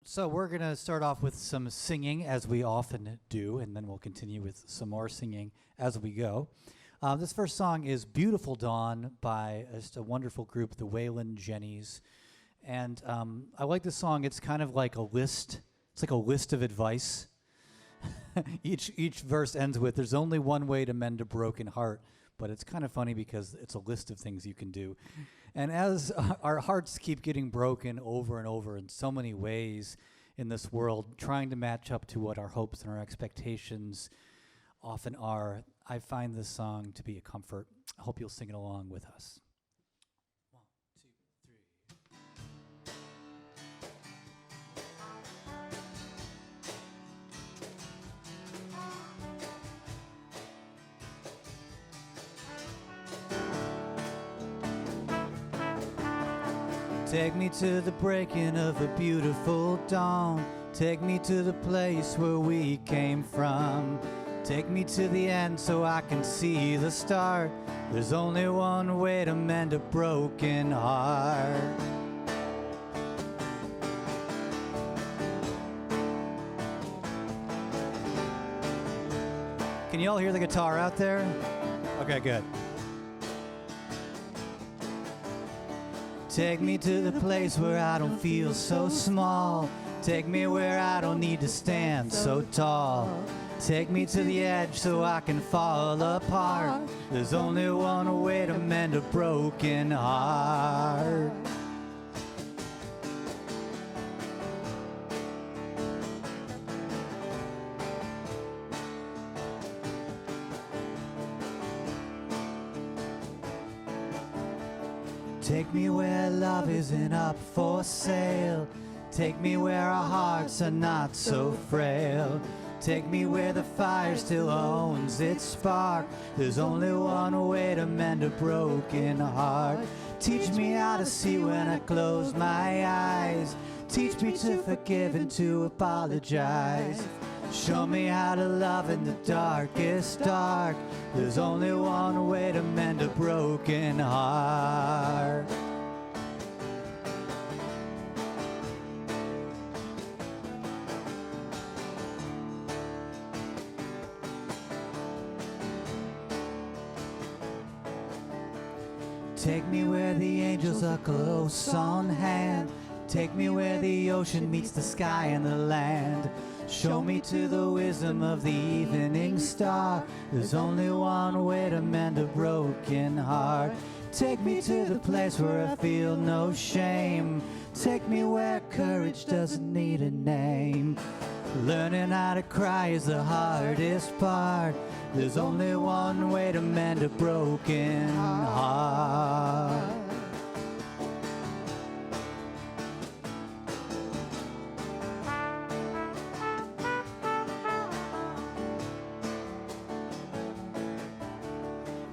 So we're going to start off with some singing, as we often do, and then we'll continue with some more singing as we go. This first song is Beautiful Dawn by just a wonderful group, the Waylon Jennies. And I like this song. It's kind of like a list. It's like a list of advice. Each verse ends with, there's only one way to mend a broken heart. But it's kind of funny because it's a list of things you can do. And as our hearts keep getting broken over and over in so many ways in this world, trying to match up to what our hopes and our expectations often are, I find this song to be a comfort. I hope you'll sing it along with us. Take me to the breaking of a beautiful dawn. Take me to the place where we came from. Take me to the end so I can see the start. There's only one way to mend a broken heart. Can you all hear the guitar out there? Okay, good. Take me to the place where I don't feel so small. Take me where I don't need to stand so tall. Take me to the edge so I can fall apart. There's only one way to mend a broken heart. Take me where love isn't up for sale. Take me where our hearts are not so frail. Take me where the fire still owns its spark. There's only one way to mend a broken heart. Teach me how to see when I close my eyes. Teach me to forgive and to apologize. Show me how to love in the darkest dark. There's only one way to mend a broken heart. Take me where the angels are close on hand. Take me where the ocean meets the sky and the land. Show me to the wisdom of the evening star. There's only one way to mend a broken heart. Take me to the place where I feel no shame. Take me where courage doesn't need a name. Learning how to cry is the hardest part. There's only one way to mend a broken heart.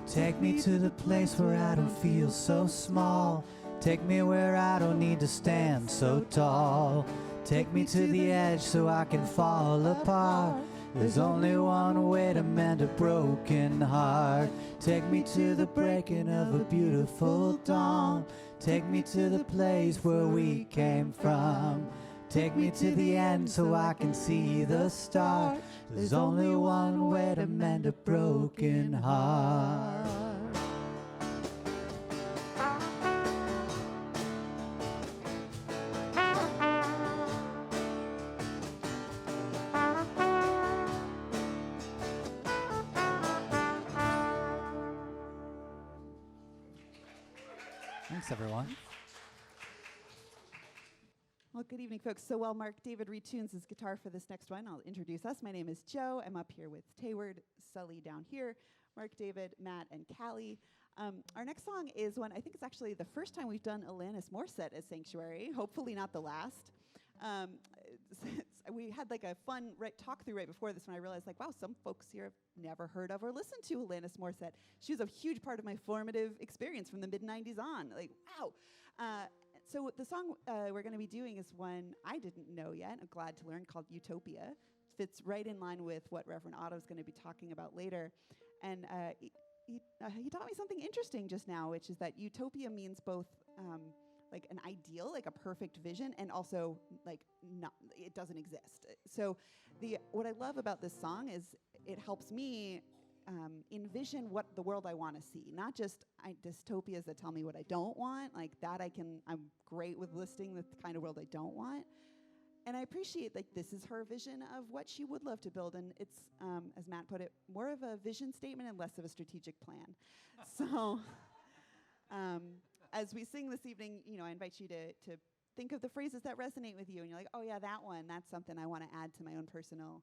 Take me to the place where I don't feel so small. Take me where I don't need to stand so tall. Take me to the edge so I can fall apart. There's only one way to mend a broken heart. Take me to the breaking of a beautiful dawn. Take me to the place where we came from. Take me to the end so I can see the start. There's only one way to mend a broken heart. Thanks, everyone. Well, good evening, folks. So while Mark David retunes his guitar for this next one, I'll introduce us. My name is Joe. I'm up here with Tayward, Sully down here, Mark David, Matt, and Callie. Our next song is one, I think it's actually the first time we've done Alanis Morissette as Sanctuary, hopefully not the last. We had like a fun talk through right before this when I realized, like, wow, some folks here have never heard of or listened to Alanis Morissette. She was a huge part of my formative experience from the mid-90s on. Like, wow. So the song we're going to be doing is one I didn't know yet. I'm glad to learn, called Utopia. Fits right in line with what Reverend Otto's going to be talking about later. And he taught me something interesting just now, which is that utopia means both like an ideal, like a perfect vision, and also like not, it doesn't exist. So what I love about this song is it helps me envision what the world I want to see, not just dystopias that tell me what I don't want. Like that, I'm great with listing the kind of world I don't want. And I appreciate like this is her vision of what she would love to build, and it's, as Matt put it, more of a vision statement and less of a strategic plan. So, as we sing this evening, I invite you to think of the phrases that resonate with you, and you're like, oh yeah, that one, that's something I want to add to my own personal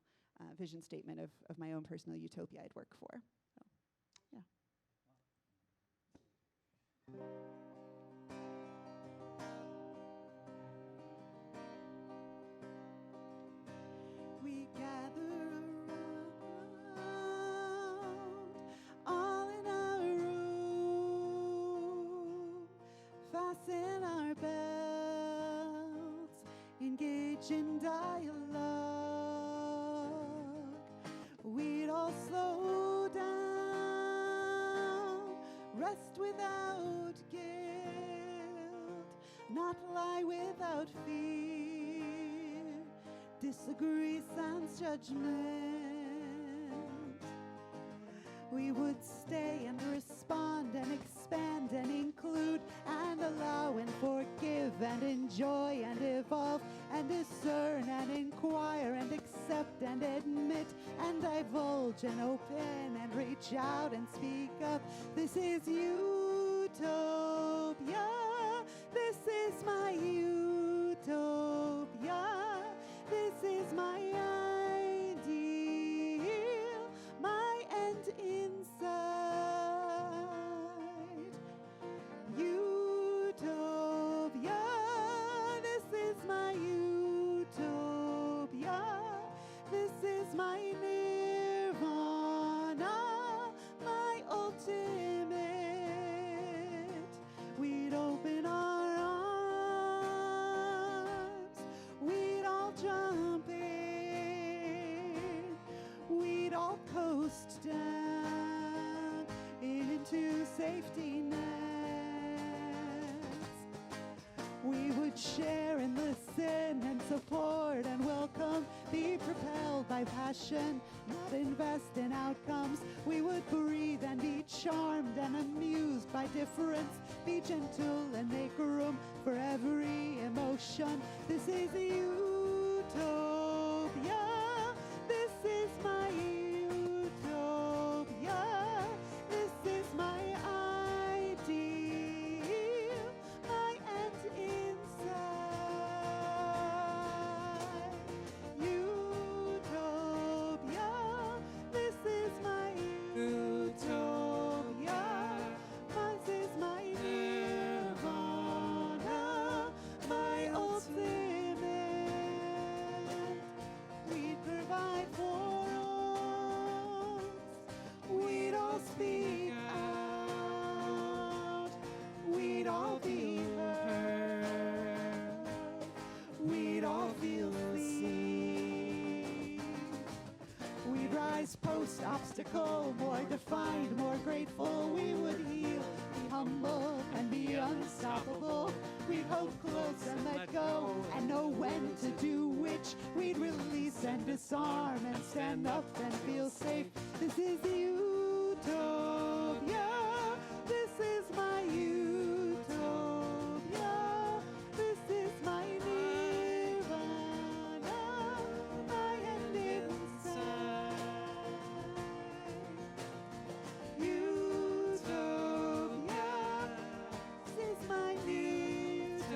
vision statement of my own personal utopia I'd work for. So, yeah. We gather around, all in our room, fasten our belts, engage in dialogue. We'd all slow down, rest without guilt, not lie without fear, disagree sans judgment. We would stay and respond and expand and include and allow and forgive and enjoy and evolve and discern and inquire and accept and admit and divulge and open and reach out and speak up. This is utopia. This is my utopia. This is my ideal, my end in sight. Utopia, this is my utopia. This is my nirvana, my ultimate. We'd open our arms, we'd all jump in, we'd all coast down into safety nets. We would share and listen and support and welcome, be propelled by passion, not invest in outcomes. We would breathe and be charmed and amused by difference, be gentle and make room for every emotion. This is utopia. This is my utopia. This is my ideal, my end in sight. Utopia. This is my utopia. This is my nirvana, my ultimate. We'd provide for us. We'd all speak out. We'd all be heard. We'd all feel seen. We'd rise post-obstacle, more defined, more grateful. We would heal, be humble, and be unstoppable. We'd hold close and let go, and know when to do which. We'd release and disarm, and stand up and feel safe. This is utopia. This is my utopia. This is my nirvana, my end in sight. Utopia. This is my utopia.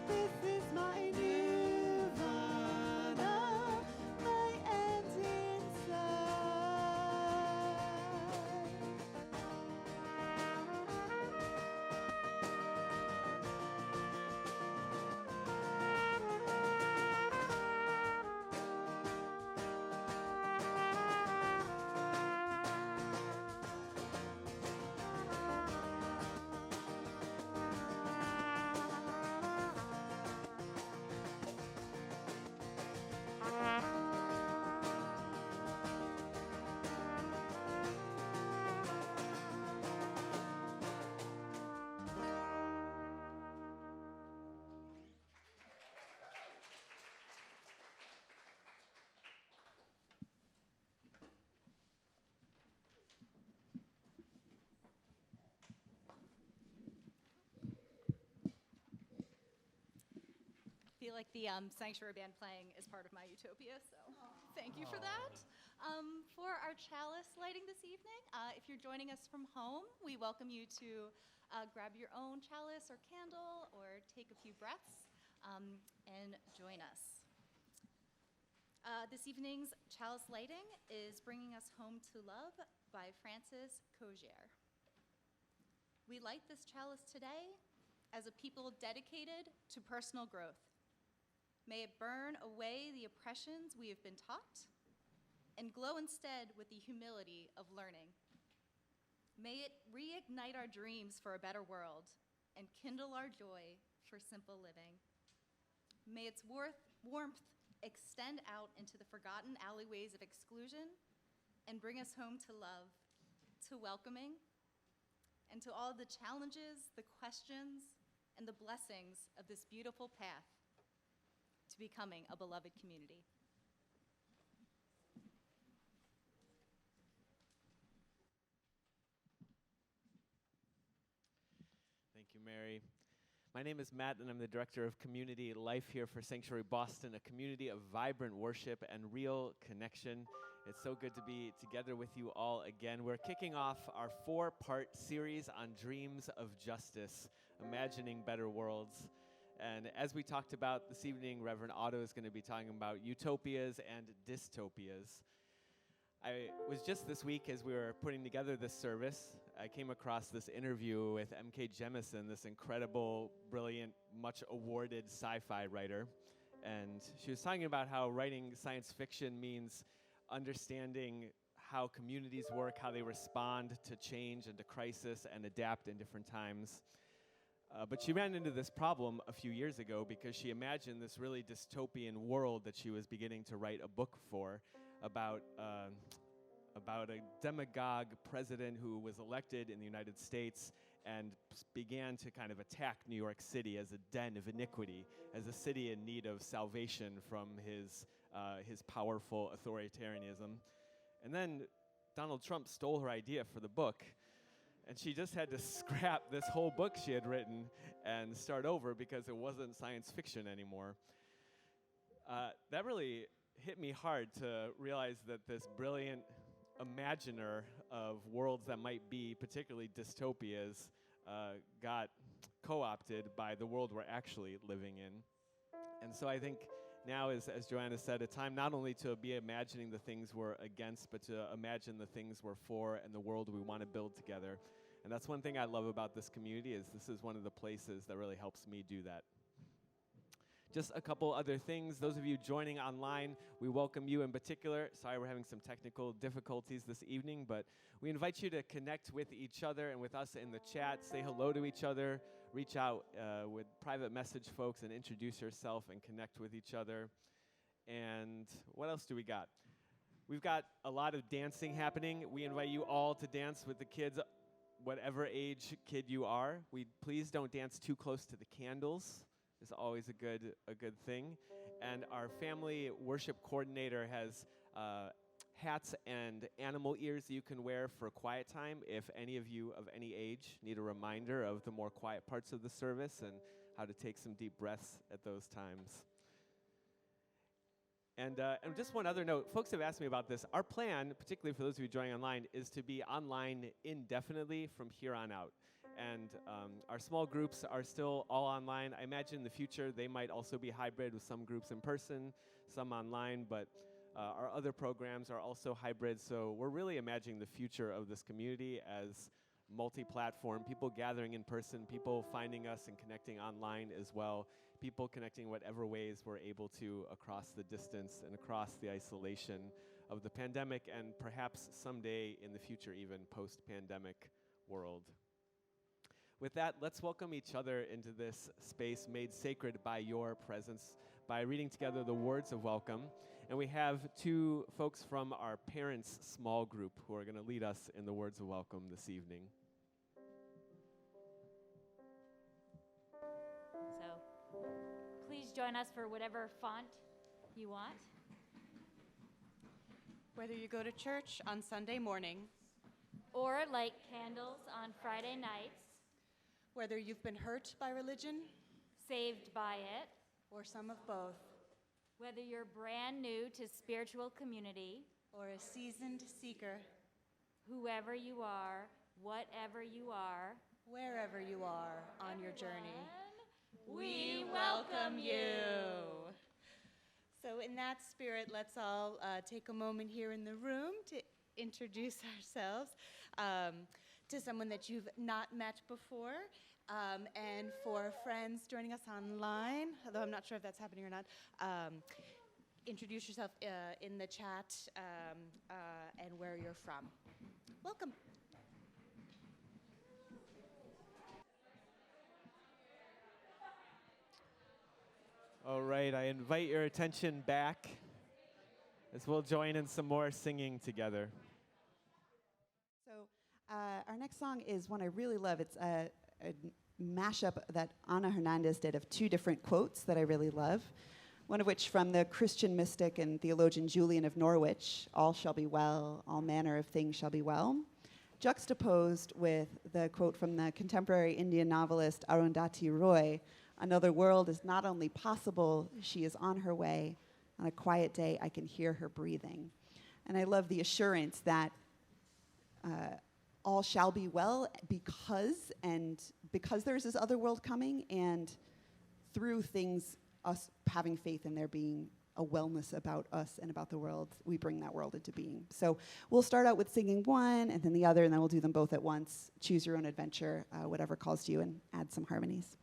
This is my nirvana, my end in sight. feel like the sanctuary band playing is part of my utopia, so thank you for that. For our chalice lighting this evening, if you're joining us from home, we welcome you to grab your own chalice or candle or take a few breaths and join us. This evening's chalice lighting is Bringing Us Home to Love by Francis Cogier. We light this chalice today as a people dedicated to personal growth. May it burn away the oppressions we have been taught and glow instead with the humility of learning. May it reignite our dreams for a better world and kindle our joy for simple living. May its warmth extend out into the forgotten alleyways of exclusion and bring us home to love, to welcoming, and to all the challenges, the questions, and the blessings of this beautiful path to becoming a beloved community. Thank you, Mary. My name is Matt, and I'm the Director of Community Life here for Sanctuary Boston, a community of vibrant worship and real connection. It's so good to be together with you all again. We're kicking off our 4-part series on dreams of justice, imagining better worlds. And as we talked about this evening, Reverend Otto is going to be talking about utopias and dystopias. I was just this week, as we were putting together this service, I came across this interview with M.K. Jemisin, this incredible, brilliant, much awarded sci-fi writer. And she was talking about how writing science fiction means understanding how communities work, how they respond to change and to crisis and adapt in different times. But she ran into this problem a few years ago because she imagined this really dystopian world that she was beginning to write a book for about a demagogue president who was elected in the United States and began to kind of attack New York City as a den of iniquity, as a city in need of salvation from his powerful authoritarianism. And then Donald Trump stole her idea for the book, and she just had to scrap this whole book she had written and start over because it wasn't science fiction anymore. That really hit me hard to realize that this brilliant imaginer of worlds that might be particularly dystopias got co-opted by the world we're actually living in. And so I think now is, as Joanna said, a time not only to be imagining the things we're against, but to imagine the things we're for and the world we want to build together. And that's one thing I love about this community, is this is one of the places that really helps me do that. Just a couple other things. Those of you joining online, we welcome you in particular. Sorry, we're having some technical difficulties this evening, but we invite you to connect with each other and with us in the chat. Say hello to each other. Reach out with private message folks and introduce yourself and connect with each other. And what else do we got? We've got a lot of dancing happening. We invite you all to dance with the kids, whatever age kid you are. Please don't dance too close to the candles. Is always a good thing. And our family worship coordinator has hats and animal ears that you can wear for quiet time if any of you of any age need a reminder of the more quiet parts of the service and how to take some deep breaths at those times. And just one other note, folks have asked me about this. Our plan, particularly for those of you joining online, is to be online indefinitely from here on out. And our small groups are still all online. I imagine in the future they might also be hybrid with some groups in person, some online, but our other programs are also hybrid. So we're really imagining the future of this community as multi-platform, people gathering in person, people finding us and connecting online as well, people connecting whatever ways we're able to across the distance and across the isolation of the pandemic, and perhaps someday in the future even post-pandemic world. With that, let's welcome each other into this space made sacred by your presence by reading together the words of welcome. And we have 2 folks from our parents' small group who are going to lead us in the words of welcome this evening. So please join us for whatever font you want. Whether you go to church on Sunday morning, Or light candles on Friday nights, whether you've been hurt by religion, saved by it, or some of both, Whether you're brand new to spiritual community, or a seasoned seeker, whoever you are, whatever you are, wherever you are on your journey, we welcome you. So in that spirit, let's all take a moment here in the room to introduce ourselves to someone that you've not met before. And for friends joining us online, although I'm not sure if that's happening or not, introduce yourself in the chat and where you're from. Welcome. All right, I invite your attention back as we'll join in some more singing together. So our next song is one I really love. It's a mashup that Ana Hernandez did of two different quotes that I really love, one of which from the Christian mystic and theologian Julian of Norwich, all shall be well, all manner of things shall be well, juxtaposed with the quote from the contemporary Indian novelist Arundhati Roy, another world is not only possible, she is on her way. On a quiet day, I can hear her breathing. And I love the assurance that all shall be well because there's this other world coming, and through things, us having faith in there being a wellness about us and about the world, we bring that world into being. So we'll start out with singing one and then the other, and then we'll do them both at once. Choose your own adventure, whatever calls to you, and add some harmonies.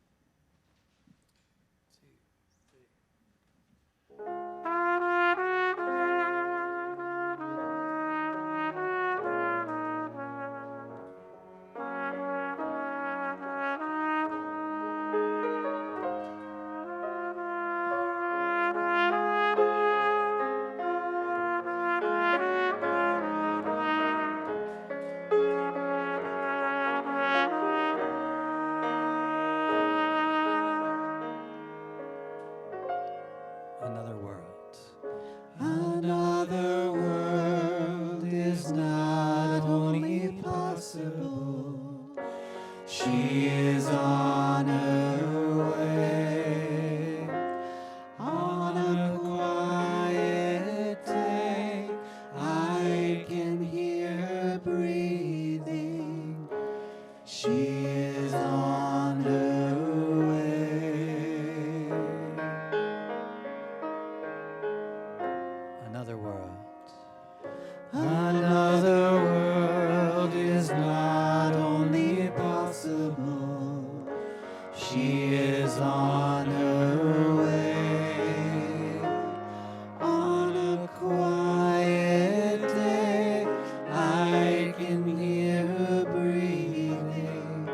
Another world. Another world is not only possible, she is on her way. On a quiet day, I can hear her breathing. She is on her way. Another world. Another world is not only possible, she is on her way. On a quiet day, I can hear her breathing.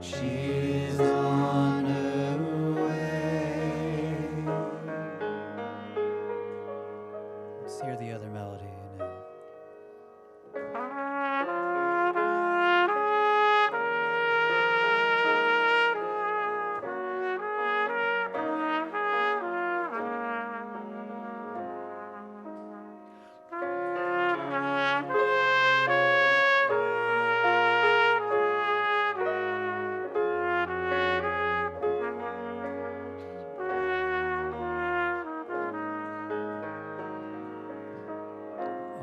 She is on her way. Let's hear the other melody now.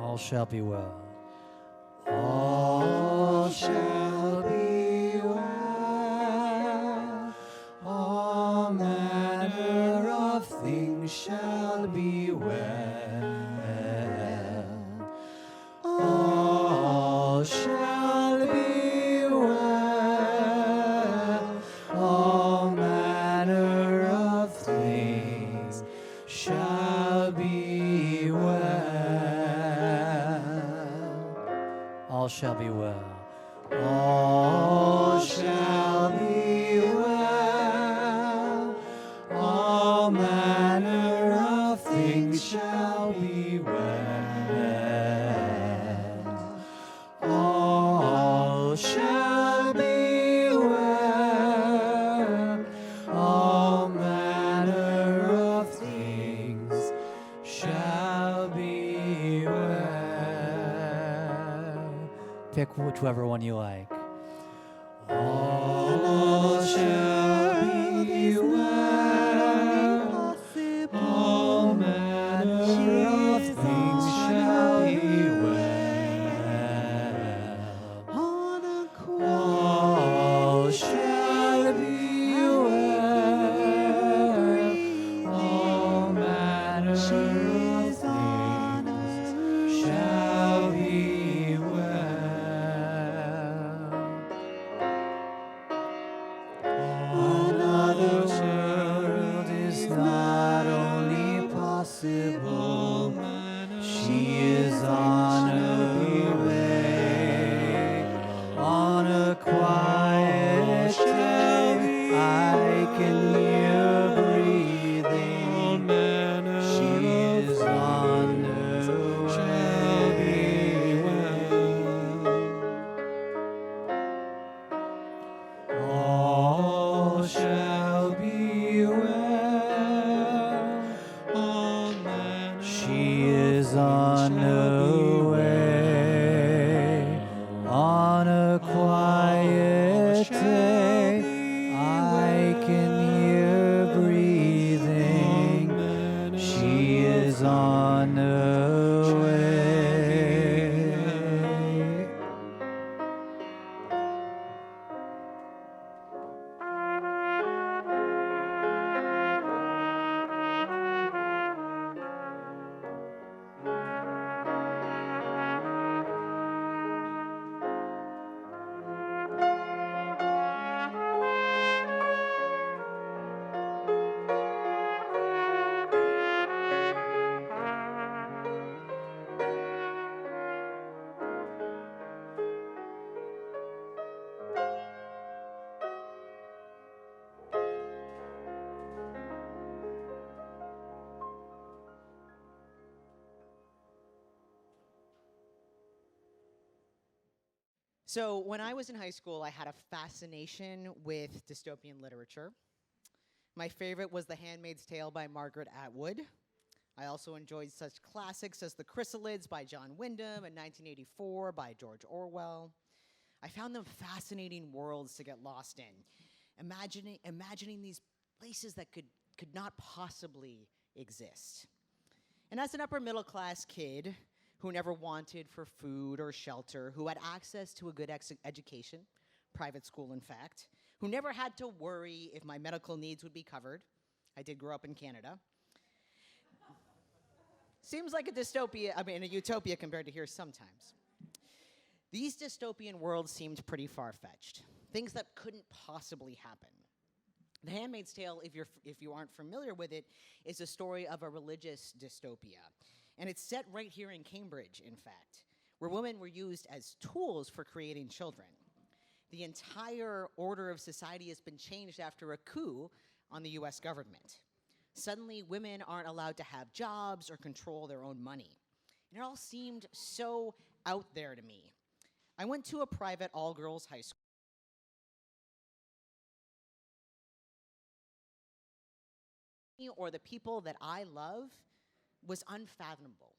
All shall be well. All shall be well. All manner of things shall be well. All shall be well. All manner of things shall be well. All shall be well. All shall be well. All manner of things shall be well. All shall be well. All manner of things shall be well. Pick whichever one you like. All shall be well. So when I was in high school, I had a fascination with dystopian literature. My favorite was The Handmaid's Tale by Margaret Atwood. I also enjoyed such classics as The Chrysalids by John Wyndham and 1984 by George Orwell. I found them fascinating worlds to get lost in, imagining these places that could not possibly exist. And as an upper middle class kid who never wanted for food or shelter, who had access to a good education, private school in fact, who never had to worry if my medical needs would be covered, I did grow up in Canada. Seems like a dystopia, a utopia compared to here sometimes. These dystopian worlds seemed pretty far-fetched, things that couldn't possibly happen. The Handmaid's Tale, if you aren't familiar with it, is a story of a religious dystopia. And it's set right here in Cambridge, in fact, where women were used as tools for creating children. The entire order of society has been changed after a coup on the US government. Suddenly, women aren't allowed to have jobs or control their own money. And it all seemed so out there to me. I went to a private all-girls high school. Or the people that I love was unfathomable.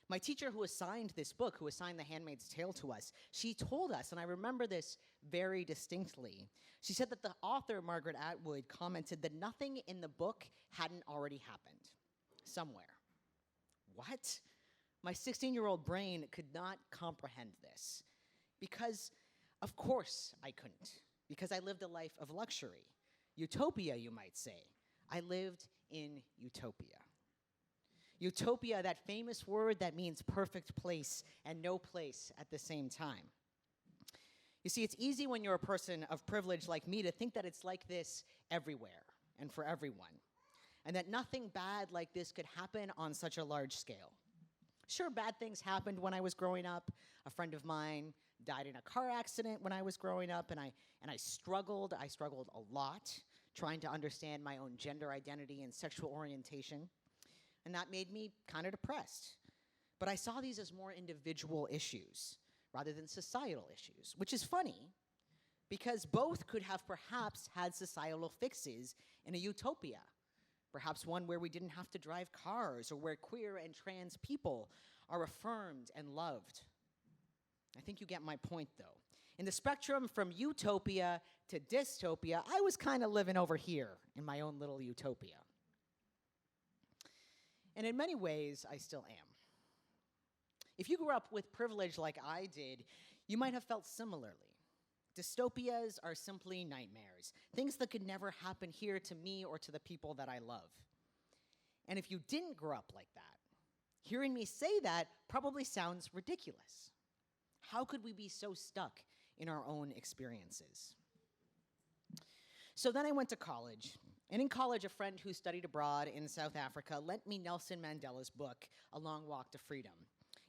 My teacher who assigned this book, who assigned The Handmaid's Tale to us, she told us, and I remember this very distinctly, she said that the author, Margaret Atwood, commented that nothing in the book hadn't already happened somewhere. What? My 16-year-old brain could not comprehend this because, of course, I couldn't, because I lived a life of luxury. Utopia, you might say. I lived in utopia. Utopia, that famous word that means perfect place and no place at the same time. You see, it's easy when you're a person of privilege like me to think that it's like this everywhere and for everyone, and that nothing bad like this could happen on such a large scale. Sure, bad things happened when I was growing up. A friend of mine died in a car accident when I was growing up, and I struggled. I struggled a lot trying to understand my own gender identity and sexual orientation, and that made me kind of depressed. But I saw these as more individual issues rather than societal issues, which is funny because both could have perhaps had societal fixes in a utopia. Perhaps one where we didn't have to drive cars or where queer and trans people are affirmed and loved. I think you get my point, though. In the spectrum from utopia to dystopia, I was kind of living over here in my own little utopia. And in many ways, I still am. If you grew up with privilege like I did, you might have felt similarly. Dystopias are simply nightmares, things that could never happen here to me or to the people that I love. And if you didn't grow up like that, hearing me say that probably sounds ridiculous. How could we be so stuck in our own experiences? So then I went to college. And in college, a friend who studied abroad in South Africa lent me Nelson Mandela's book, A Long Walk to Freedom.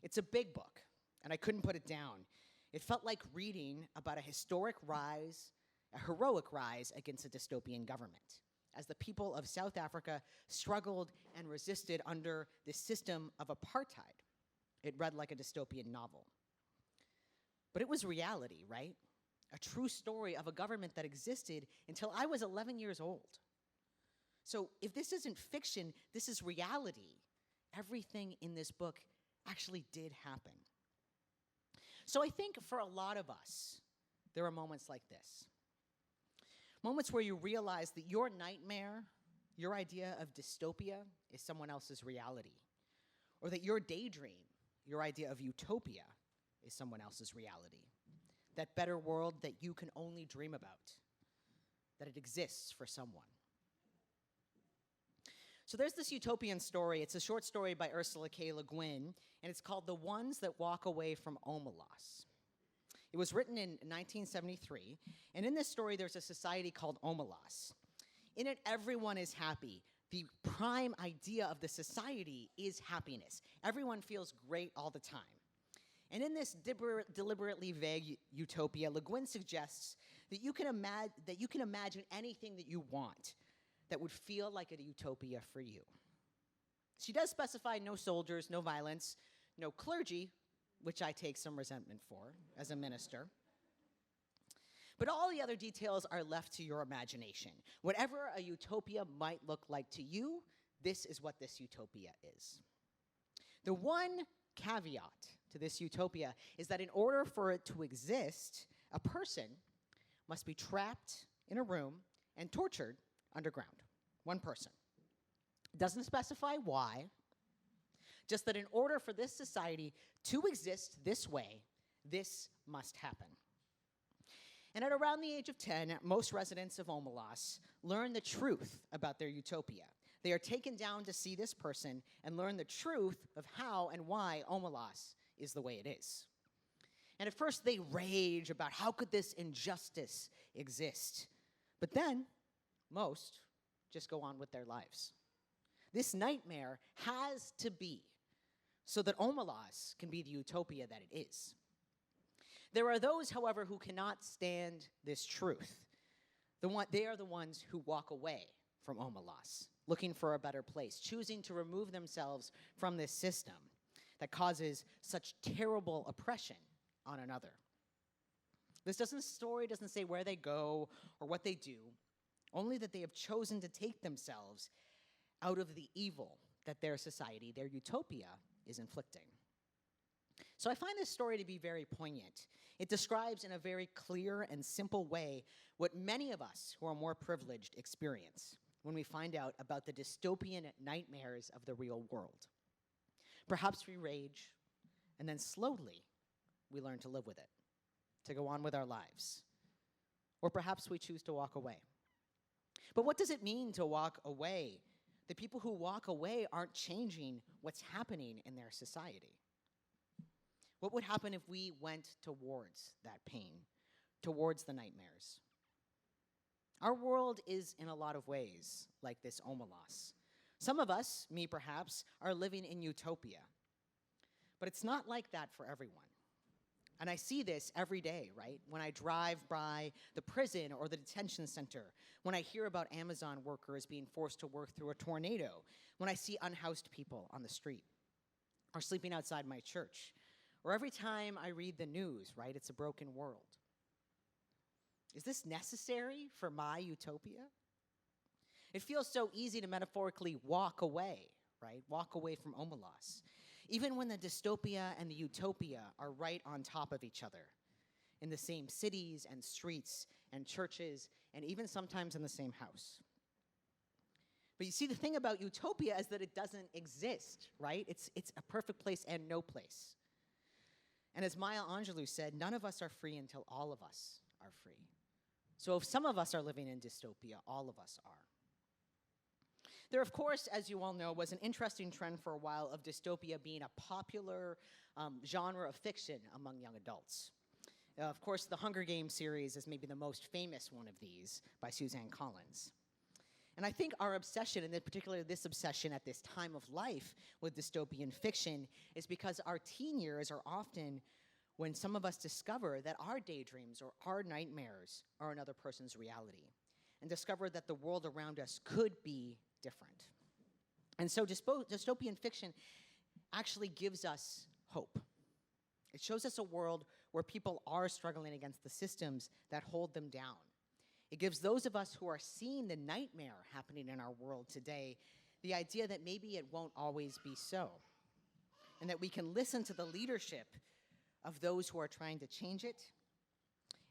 It's a big book, and I couldn't put it down. It felt like reading about a historic rise, a heroic rise against a dystopian government, as the people of South Africa struggled and resisted under the system of apartheid. It read like a dystopian novel. But it was reality, right? A true story of a government that existed until I was 11 years old. So if this isn't fiction, this is reality. Everything in this book actually did happen. So I think for a lot of us, there are moments like this. Moments where you realize that your nightmare, your idea of dystopia, is someone else's reality. Or that your daydream, your idea of utopia, is someone else's reality. That better world that you can only dream about. That it exists for someone. So there's this utopian story. It's a short story by Ursula K. Le Guin, and it's called The Ones That Walk Away from Omelas. It was written in 1973, and in this story, there's a society called Omelas. In it, everyone is happy. The prime idea of the society is happiness. Everyone feels great all the time. And in this deliberately vague utopia, Le Guin suggests that you can imagine anything that you want that would feel like a utopia for you. She does specify no soldiers, no violence, no clergy, which I take some resentment for as a minister. But all the other details are left to your imagination. Whatever a utopia might look like to you, this is what this utopia is. The one caveat to this utopia is that in order for it to exist, a person must be trapped in a room and tortured underground. One person. It doesn't specify why, just that in order for this society to exist this way, this must happen. And at around the age of 10, most residents of Omelas learn the truth about their utopia. They are taken down to see this person and learn the truth of how and why Omelas is the way it is. And at first they rage about how could this injustice exist. But then, most just go on with their lives. This nightmare has to be so that Omelas can be the utopia that it is. There are those, however, who cannot stand this truth. They are the ones who walk away from Omelas, looking for a better place, choosing to remove themselves from this system that causes such terrible oppression on another. This story doesn't say where they go or what they do, only that they have chosen to take themselves out of the evil that their society, their utopia, is inflicting. So I find this story to be very poignant. It describes in a very clear and simple way what many of us who are more privileged experience when we find out about the dystopian nightmares of the real world. Perhaps we rage, and then slowly we learn to live with it, to go on with our lives. Or perhaps we choose to walk away. But what does it mean to walk away? The people who walk away aren't changing what's happening in their society. What would happen if we went towards that pain, towards the nightmares? Our world is, in a lot of ways, like this Omelas. Some of us, me perhaps, are living in utopia. But it's not like that for everyone. And I see this every day, right? When I drive by the prison or the detention center, when I hear about Amazon workers being forced to work through a tornado, when I see unhoused people on the street or sleeping outside my church, or every time I read the news, right? It's a broken world. Is this necessary for my utopia? It feels so easy to metaphorically walk away, right? Walk away from Omelas. Even when the dystopia and the utopia are right on top of each other, in the same cities and streets and churches, and even sometimes in the same house. But you see, the thing about utopia is that it doesn't exist, right? It's a perfect place and no place. And as Maya Angelou said, none of us are free until all of us are free. So if some of us are living in dystopia, all of us are. There, of course, as you all know, was an interesting trend for a while of dystopia being a popular genre of fiction among young adults. Of course, the Hunger Games series is maybe the most famous one of these by Suzanne Collins. And I think our obsession, and in particular this obsession at this time of life with dystopian fiction, is because our teen years are often when some of us discover that our daydreams or our nightmares are another person's reality, and discover that the world around us could be different. And so dystopian fiction actually gives us hope. It shows us a world where people are struggling against the systems that hold them down. It gives those of us who are seeing the nightmare happening in our world today the idea that maybe it won't always be so, and that we can listen to the leadership of those who are trying to change it,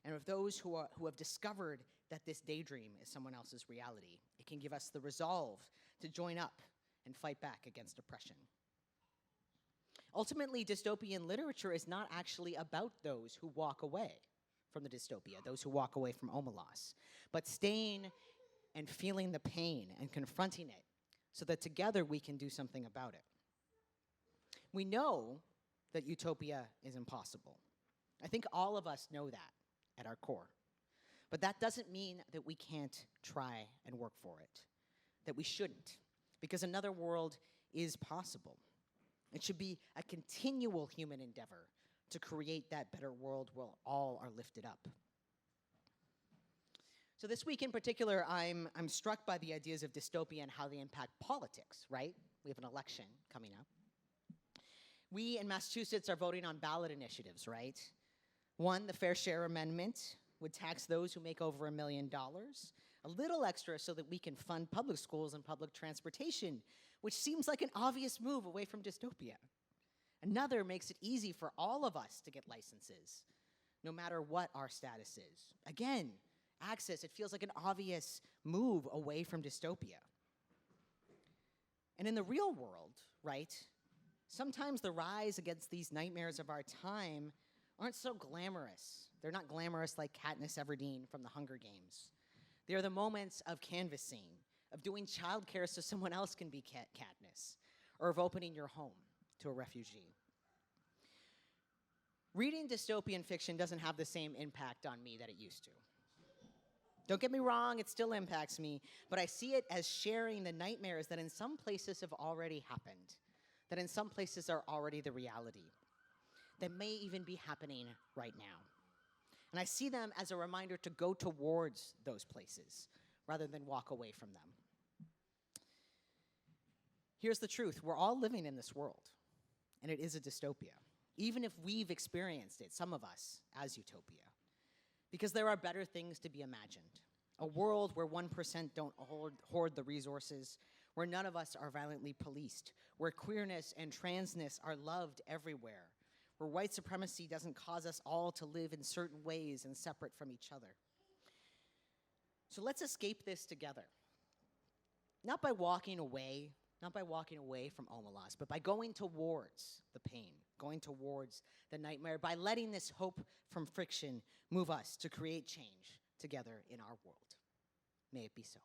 and of those who have discovered that this daydream is someone else's reality. It can give us the resolve to join up and fight back against oppression. Ultimately, dystopian literature is not actually about those who walk away from the dystopia, those who walk away from Omelas, but staying and feeling the pain and confronting it so that together we can do something about it. We know that utopia is impossible. I think all of us know that at our core. But that doesn't mean that we can't try and work for it, that we shouldn't, because another world is possible. It should be a continual human endeavor to create that better world where all are lifted up. So this week in particular, I'm struck by the ideas of dystopia and how they impact politics, right? We have an election coming up. We in Massachusetts are voting on ballot initiatives, right? One, the Fair Share Amendment would tax those who make over $1 million, a little extra so that we can fund public schools and public transportation, which seems like an obvious move away from dystopia. Another makes it easy for all of us to get licenses, no matter what our status is. Again, access, it feels like an obvious move away from dystopia. And in the real world, right, sometimes the rise against these nightmares of our time aren't so glamorous. They're not glamorous like Katniss Everdeen from the Hunger Games. They are the moments of canvassing, of doing childcare so someone else can be Katniss, or of opening your home to a refugee. Reading dystopian fiction doesn't have the same impact on me that it used to. Don't get me wrong, it still impacts me, but I see it as sharing the nightmares that in some places have already happened, that in some places are already the reality, that may even be happening right now. And I see them as a reminder to go towards those places rather than walk away from them. Here's the truth. We're all living in this world, and it is a dystopia, even if we've experienced it, some of us, as utopia. Because there are better things to be imagined. A world where 1% don't hoard the resources, where none of us are violently policed, where queerness and transness are loved everywhere, where white supremacy doesn't cause us all to live in certain ways and separate from each other. So let's escape this together. Not by walking away from Omelas, but by going towards the pain, going towards the nightmare, by letting this hope from friction move us to create change together in our world. May it be so.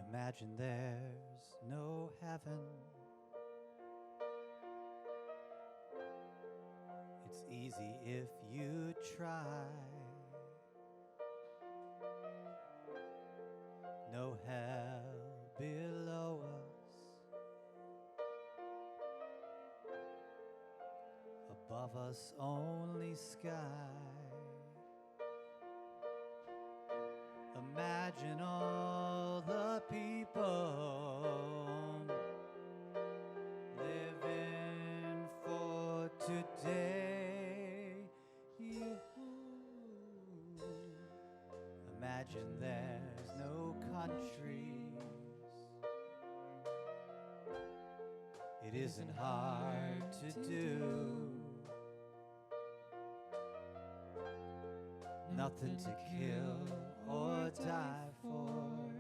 Imagine there's no heaven. It's easy if you try. No hell below us. Above us only sky. Imagine all the people living for today. You imagine there's no countries. It isn't hard to do. Nothing to kill or die for,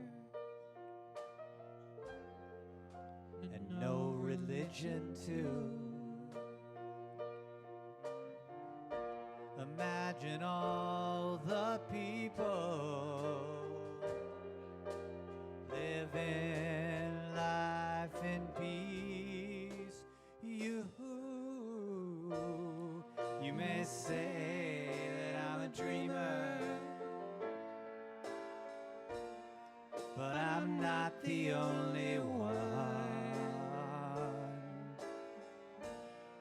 and no religion too. Imagine all the people living life in peace. You may say that I'm a dreamer, but I'm not the only one.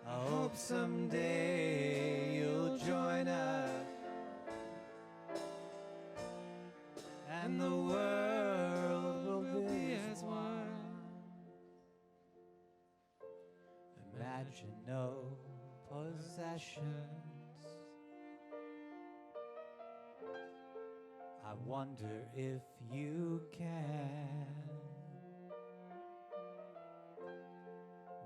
I hope someday you'll join us, and the world will be as one. Imagine no possessions. I wonder if you can.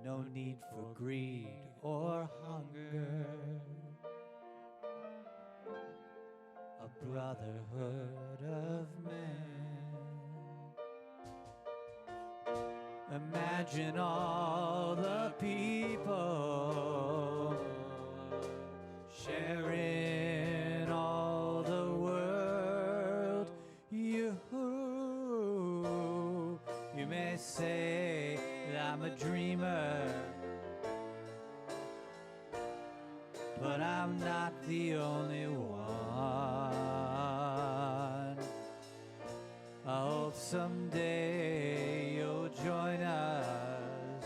No need for greed or hunger. A brotherhood of men. Imagine all the people sharing all the world. You may say that I'm a dreamer, but I'm not the only one. I hope someday you'll join us,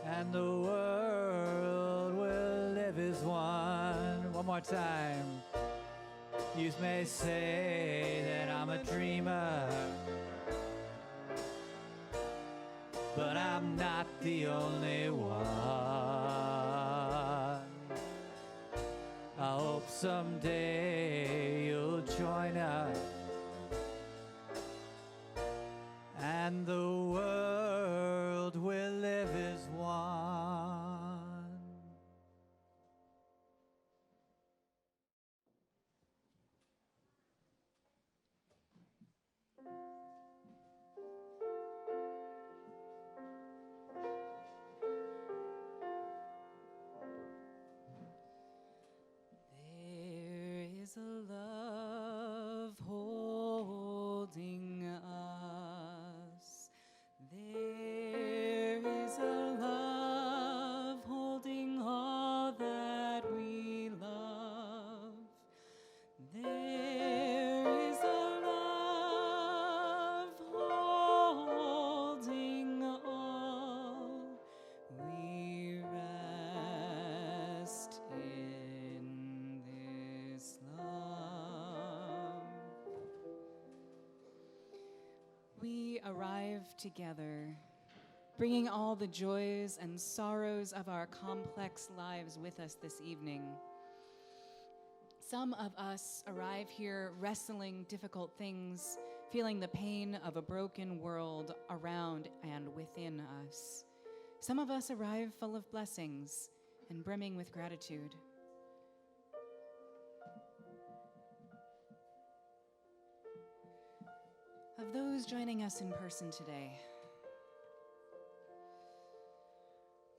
and the world will live as one. One more time. You may say that I'm a dreamer, but I'm not the only one. I hope someday you'll join us, and the world will live as one. There is a love holding us. There is a love holding all that we love. There is a love holding all. We rest in this love. We arrive together, bringing all the joys and sorrows of our complex lives with us this evening. Some of us arrive here wrestling difficult things, feeling the pain of a broken world around and within us. Some of us arrive full of blessings and brimming with gratitude. Of those joining us in person today,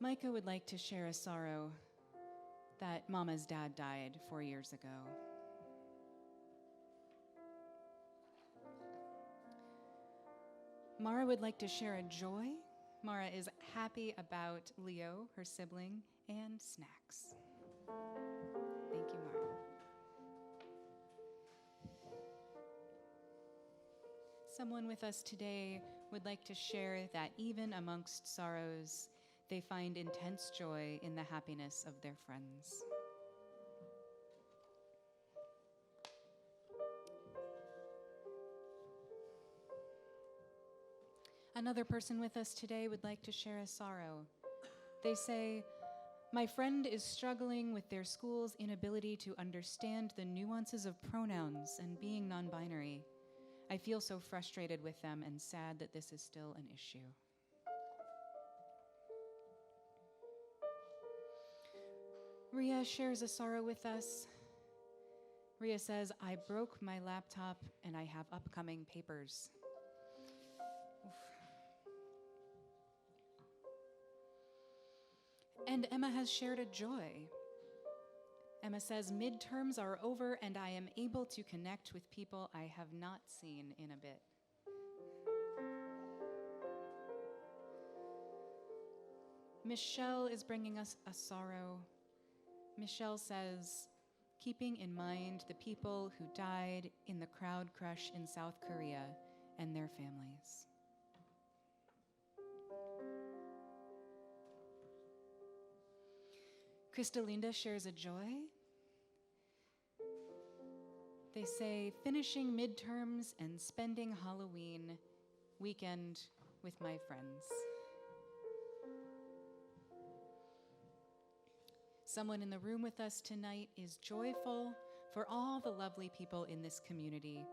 Micah would like to share a sorrow that Mama's dad died 4 years ago. Mara would like to share a joy. Mara is happy about Leo, her sibling, and snacks. Thank you, Mara. Someone with us today would like to share that even amongst sorrows, they find intense joy in the happiness of their friends. Another person with us today would like to share a sorrow. They say, "My friend is struggling with their school's inability to understand the nuances of pronouns and being non-binary. I feel so frustrated with them and sad that this is still an issue." Ria shares a sorrow with us. Ria says, "I broke my laptop and I have upcoming papers." Oof. And Emma has shared a joy. Emma says, "Midterms are over and I am able to connect with people I have not seen in a bit." Michelle is bringing us a sorrow. Michelle says, "Keeping in mind the people who died in the crowd crush in South Korea and their families." Cristalinda shares a joy. They say, "Finishing midterms and spending Halloween weekend with my friends." Someone in the room with us tonight is joyful for all the lovely people in this community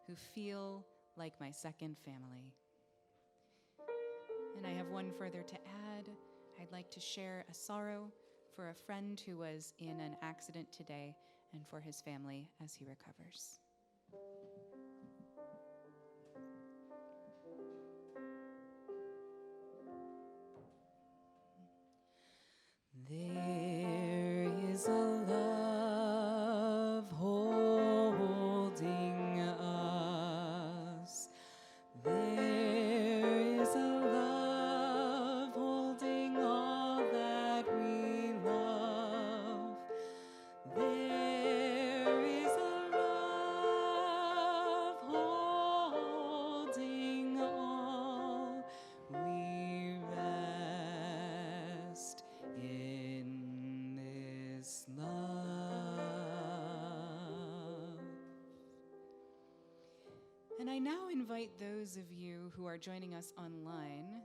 who feel like my second family. And I have one further to add. I'd like to share a sorrow for a friend who was in an accident today and for his family as he recovers. There is a love holding us. There is a love holding all that we love. There is a love holding And I now invite those of you who are joining us online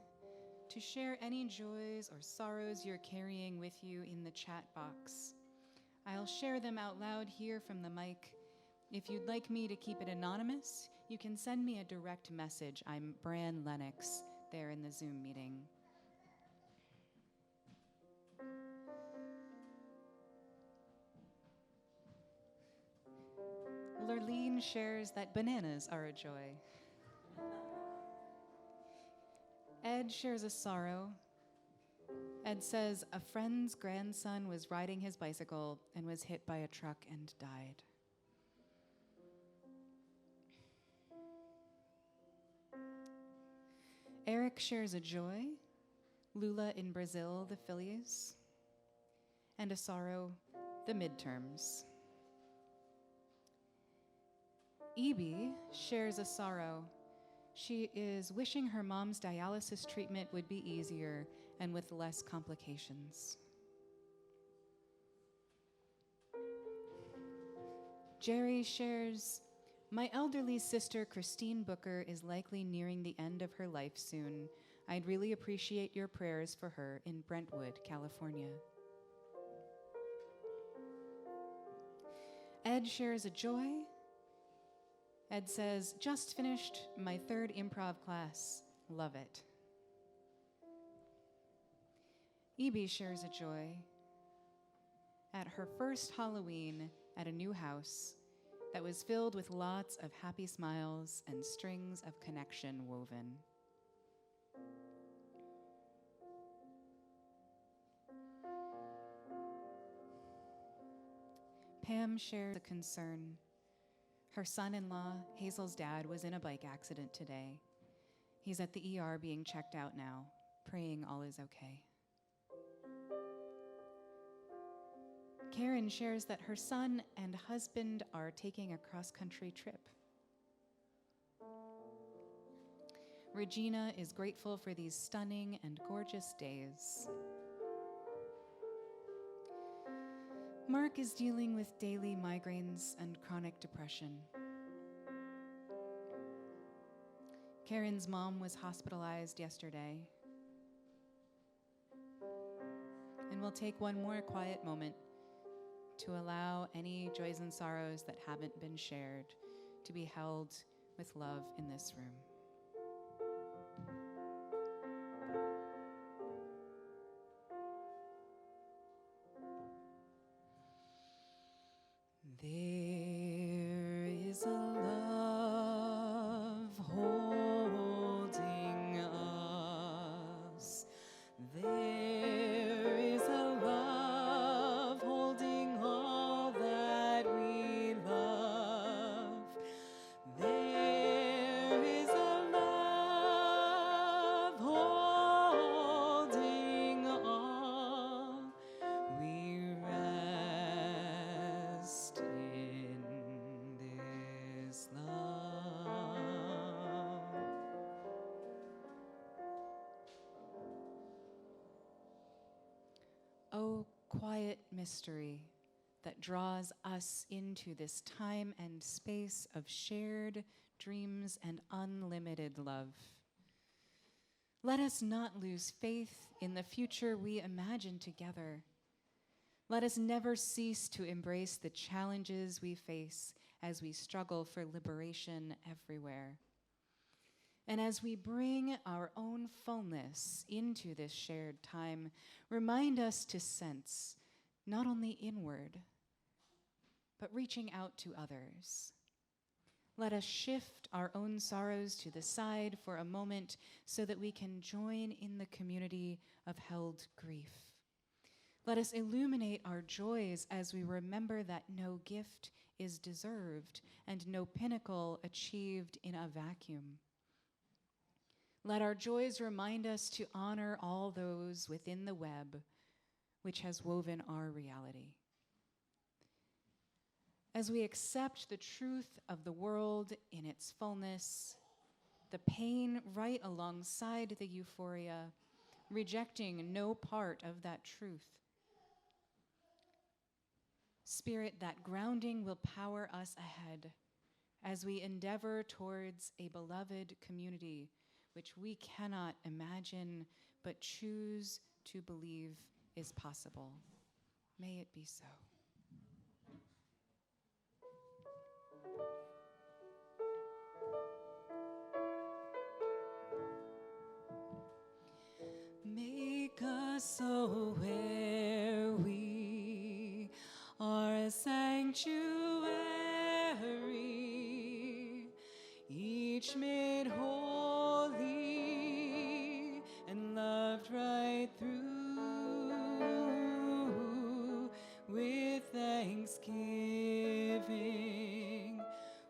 to share any joys or sorrows you're carrying with you in the chat box. I'll share them out loud here from the mic. If you'd like me to keep it anonymous, you can send me a direct message. I'm Bran Lennox there in the Zoom meeting. Lurleen shares that bananas are a joy. Ed shares a sorrow. Ed says a friend's grandson was riding his bicycle and was hit by a truck and died. Eric shares a joy. Lula in Brazil, the Phillies. And a sorrow, the midterms. Evie shares a sorrow. She is wishing her mom's dialysis treatment would be easier and with less complications. Jerry shares, my elderly sister Christine Booker is likely nearing the end of her life soon. I'd really appreciate your prayers for her in Brentwood, California. Ed shares a joy. Ed says, just finished my 3rd improv class. Love it. Ebe shares a joy. At her first Halloween at a new house that was filled with lots of happy smiles and strings of connection woven. Pam shares a concern. Her son-in-law, Hazel's dad, was in a bike accident today. He's at the ER being checked out now, praying all is okay. Karen shares that her son and husband are taking a cross-country trip. Regina is grateful for these stunning and gorgeous days. Mark is dealing with daily migraines and chronic depression. Karen's mom was hospitalized yesterday. And we'll take one more quiet moment to allow any joys and sorrows that haven't been shared to be held with love in this room. There is a love holding us. There is a love holding all that we love. There is a love holding all. We rest in this love. Oh, quiet mystery that draws us into this time and space of shared dreams and unlimited love. Let us not lose faith in the future we imagine together. Let us never cease to embrace the challenges we face as we struggle for liberation everywhere. And as we bring our own fullness into this shared time, remind us to sense not only inward, but reaching out to others. Let us shift our own sorrows to the side for a moment so that we can join in the community of held grief. Let us illuminate our joys as we remember that no gift is deserved and no pinnacle achieved in a vacuum. Let our joys remind us to honor all those within the web which has woven our reality. As we accept the truth of the world in its fullness, the pain right alongside the euphoria, rejecting no part of that truth, Spirit, that grounding will power us ahead, as we endeavor towards a beloved community which we cannot imagine but choose to believe is possible. May it be so. Make us aware we are a sanctuary, each made holy and loved right through. With thanksgiving,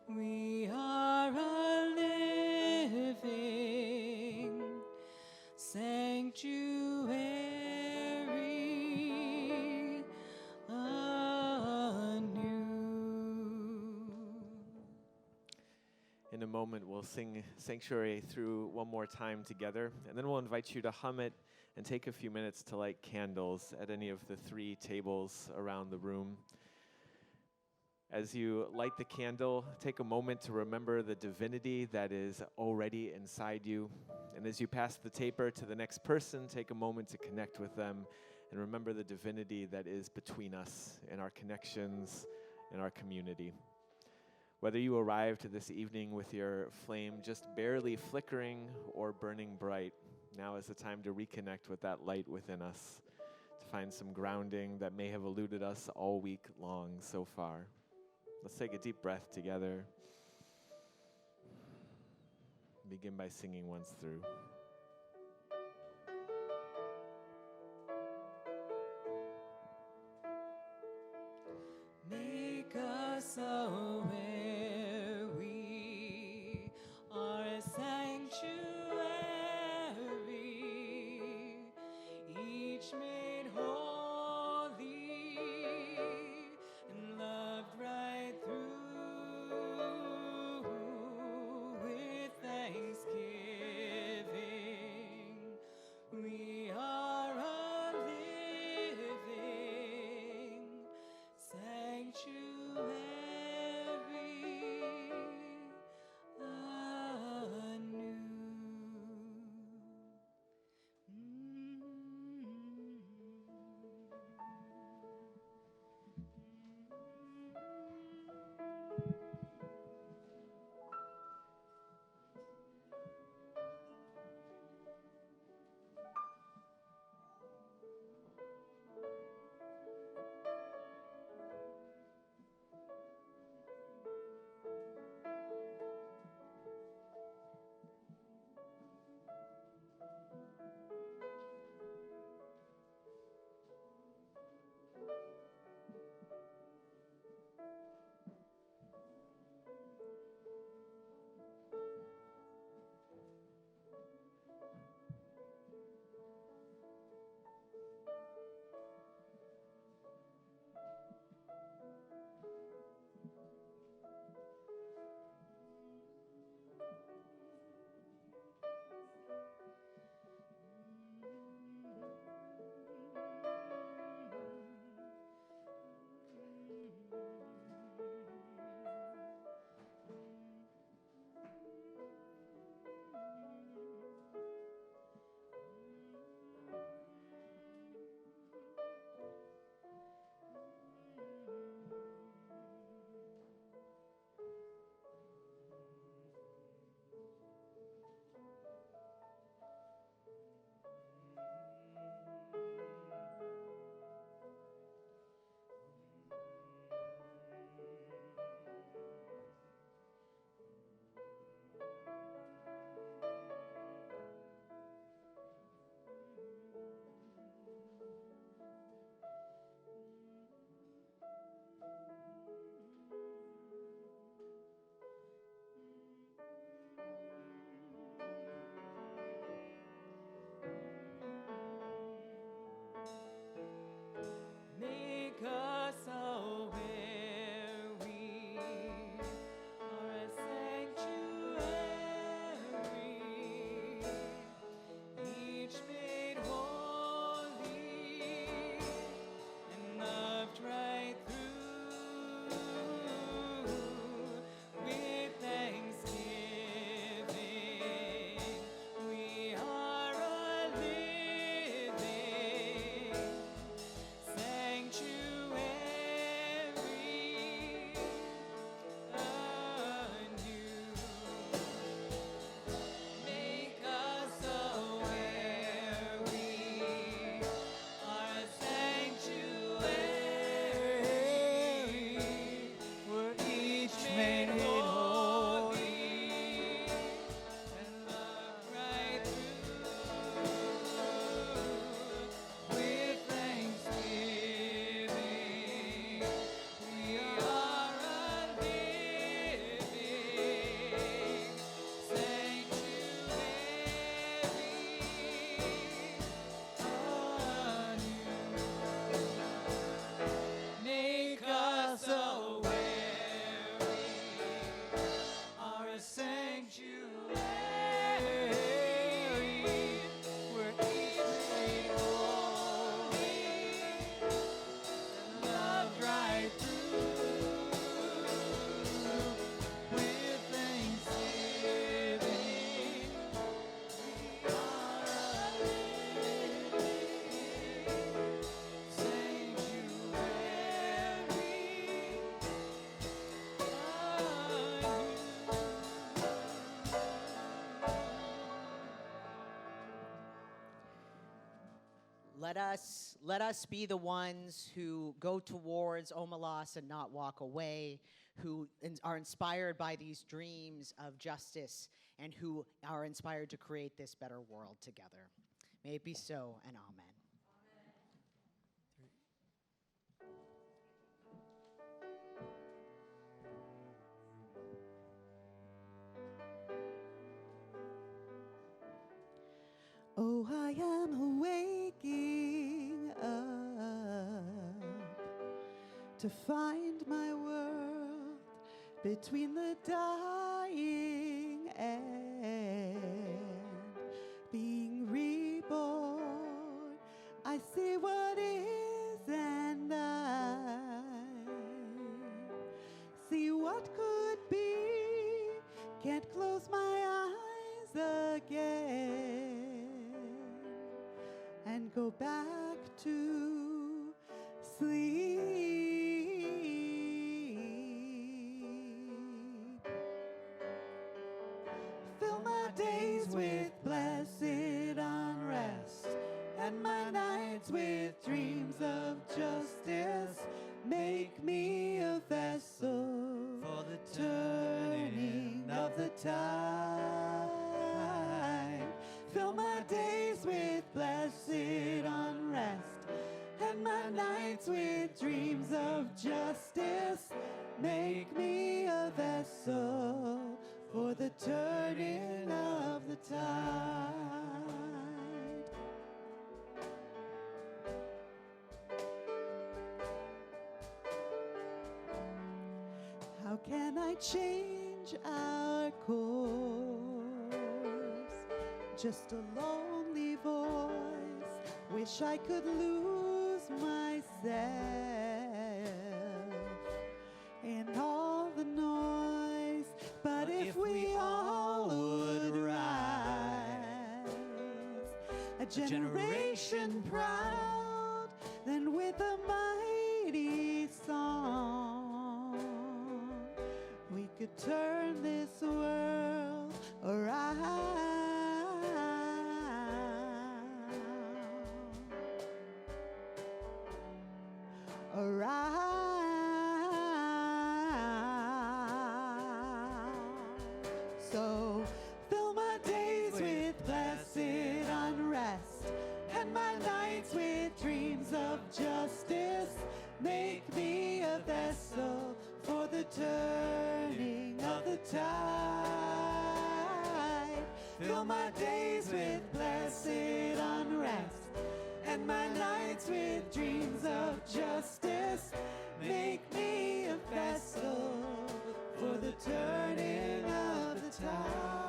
we are a living sanctuary anew. In a moment, we'll sing Sanctuary through one more time together, and then we'll invite you to hum it and take a few minutes to light candles at any of the 3 tables around the room. As you light the candle, take a moment to remember the divinity that is already inside you. And as you pass the taper to the next person, take a moment to connect with them and remember the divinity that is between us in our connections, in our community. Whether you arrived this evening with your flame just barely flickering or burning bright, now is the time to reconnect with that light within us, to find some grounding that may have eluded us all week long so far. Let's take a deep breath together. Begin by singing once through. Make us aware we are a sanctuary, each made holy and loved right through. With thanksgiving, Let us be the ones who go towards Omelas and not walk away, who are inspired by these dreams of justice, and who are inspired to create this better world together. May it be so, and amen. Oh, I am waking up to find my world between the dying and being reborn. I see what is and I see what could be. Can't close my eyes again and go back to sleep. Fill my days with blessed unrest and my nights with dreams of justice. Make me a vessel for the turning of the tide. Fill my days with blessed unrest and my nights with dreams of justice. Make me a vessel for the turning of the tide. How can I change our course? Just a lonely voice. Wish I could lose myself in all the noise. But if we all would rise, a generation proud, then with a mighty song, we could turn this world around. So fill my days with blessed unrest and my nights with dreams of justice. Make me a vessel for the turning of the tide. Fill my days with blessed unrest and my nights with dreams of justice. Make me a vessel for the turning of the tide.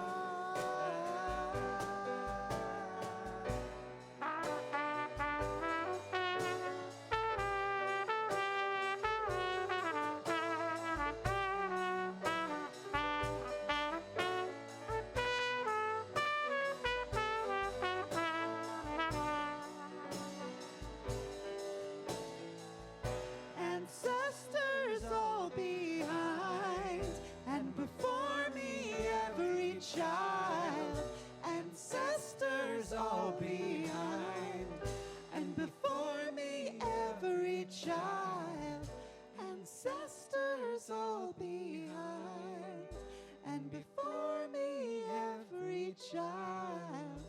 Ancestors all behind and before me every child. Ancestors all behind and before me every child. Ancestors all behind and before me every child.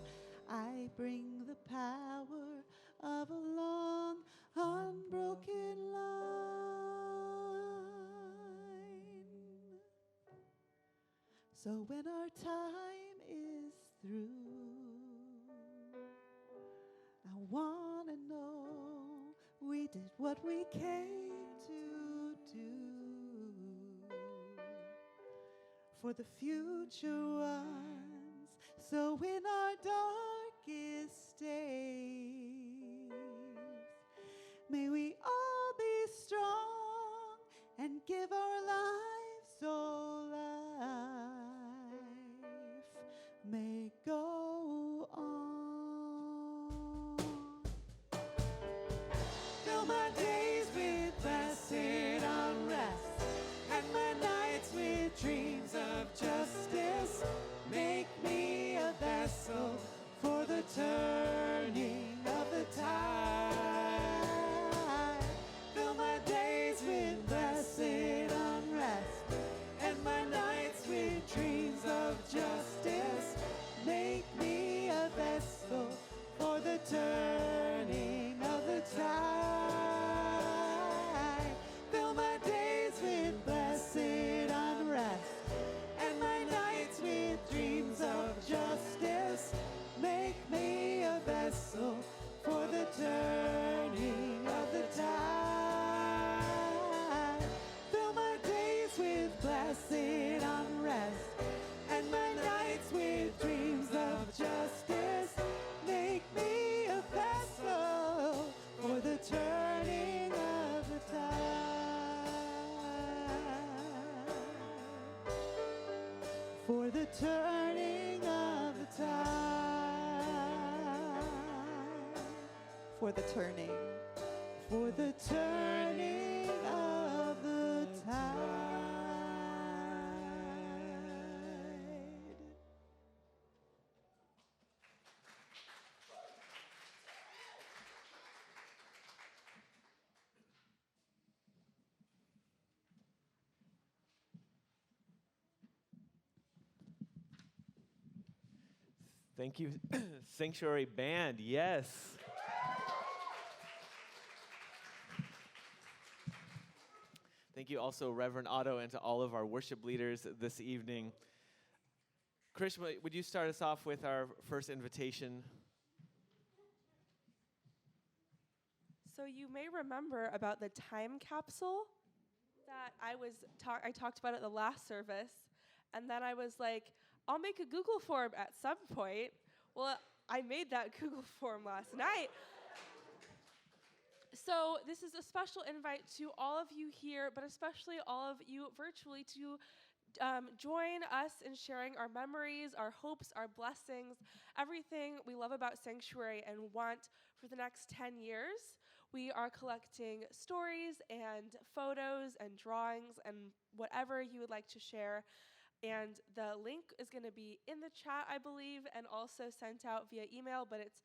I bring the power of a long unbroken line. So when our time is through, I want to know we did what we came to do for the future ones. So in our darkest days, may we all be strong and give our lives so life may go on. Fill my days with blessed unrest and my nights with dreams of justice. Make me a vessel for the turning of for the turning of the tide. Thank you, Sanctuary Band. Yes. Thank you also, Reverend Otto, and to all of our worship leaders this evening. Krish, would you start us off with our first invitation? So you may remember about the time capsule that I talked about at the last service, and then I was like, I'll make a Google form at some point. Well, I made that Google form last night. So this is a special invite to all of you here, but especially all of you virtually to join us in sharing our memories, our hopes, our blessings, everything we love about Sanctuary and want for the next 10 years. We are collecting stories and photos and drawings and whatever you would like to share. And the link is going to be in the chat, I believe, and also sent out via email, but it's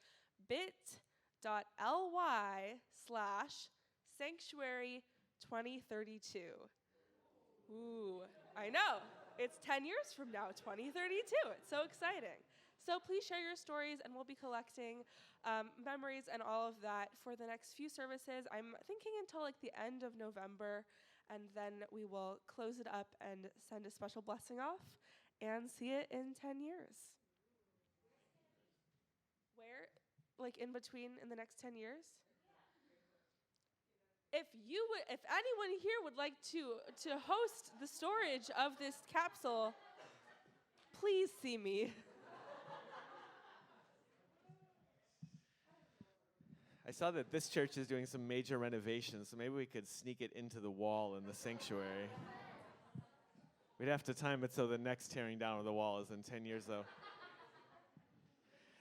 bit.ly/sanctuary2032. Ooh, I know. It's 10 years from now, 2032. It's so exciting. So please share your stories, and we'll be collecting memories and all of that for the next few services. I'm thinking until like the end of November, and then we will close it up and send a special blessing off and see it in 10 years. Where? Like in between in the next 10 years? If anyone here would like to host the storage of this capsule, please see me. I saw that this church is doing some major renovations, so maybe we could sneak it into the wall in the sanctuary. We'd have to time it so the next tearing down of the wall is in 10 years, though.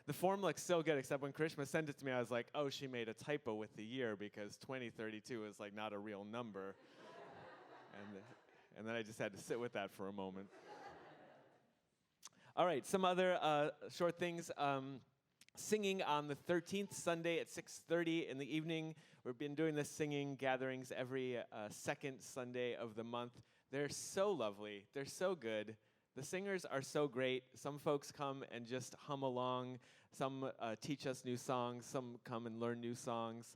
The form looks so good, except when Krishma sent it to me, I was like, oh, she made a typo with the year because 2032 is like not a real number. And then I just had to sit with that for a moment. All right, some other short things. Singing on the 13th Sunday at 6:30 in the evening. We've been doing this singing gatherings every second Sunday of the month. They're so lovely. They're so good. The singers are so great. Some folks come and just hum along. Some teach us new songs. Some come and learn new songs.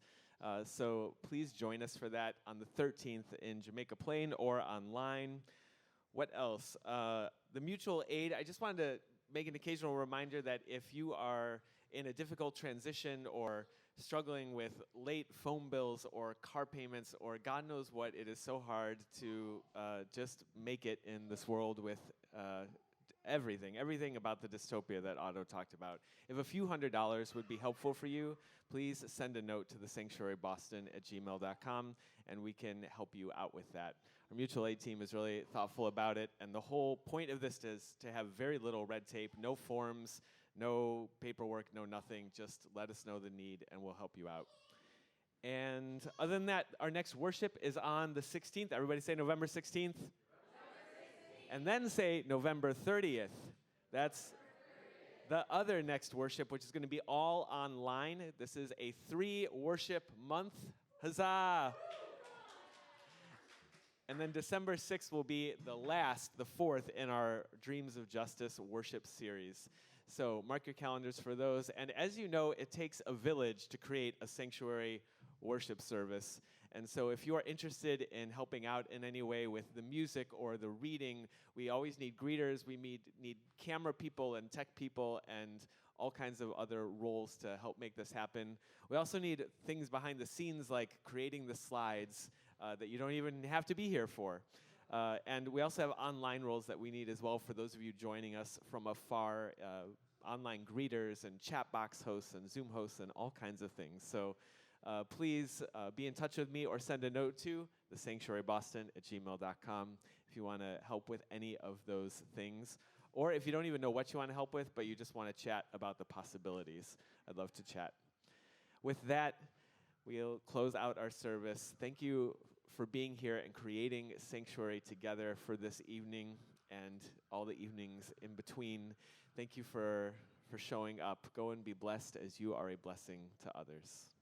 So please join us for that on the 13th in Jamaica Plain or online. What else? The mutual aid. I just wanted to make an occasional reminder that if you are in a difficult transition or struggling with late phone bills or car payments or God knows what, it is so hard to just make it in this world with everything about the dystopia that Otto talked about. If a few $100s would be helpful for you, please send a note to the sanctuaryboston@gmail.com and we can help you out with that. Our mutual aid team is really thoughtful about it, and the whole point of this is to have very little red tape, no forms, no paperwork, no nothing. Just let us know the need, and we'll help you out. And other than that, our next worship is on the 16th. Everybody say November 16th. November 16th. And then say November 30th. That's the other next worship, which is going to be all online. This is a 3-worship month. Huzzah! And then December 6th will be the 4th in our Dreams of Justice worship series. So mark your calendars for those. And as you know, it takes a village to create a sanctuary worship service. And so if you are interested in helping out in any way with the music or the reading, we always need greeters. We need camera people and tech people and all kinds of other roles to help make this happen. We also need things behind the scenes like creating the slides that you don't even have to be here for. And we also have online roles that we need as well for those of you joining us from afar, online greeters and chat box hosts and Zoom hosts and all kinds of things. So please be in touch with me or send a note to thesanctuaryboston@gmail.com if you want to help with any of those things. Or if you don't even know what you want to help with, but you just want to chat about the possibilities, I'd love to chat. With that, we'll close out our service. Thank you for being here and creating Sanctuary together for this evening and all the evenings in between. Thank you for showing up. Go and be blessed as you are a blessing to others.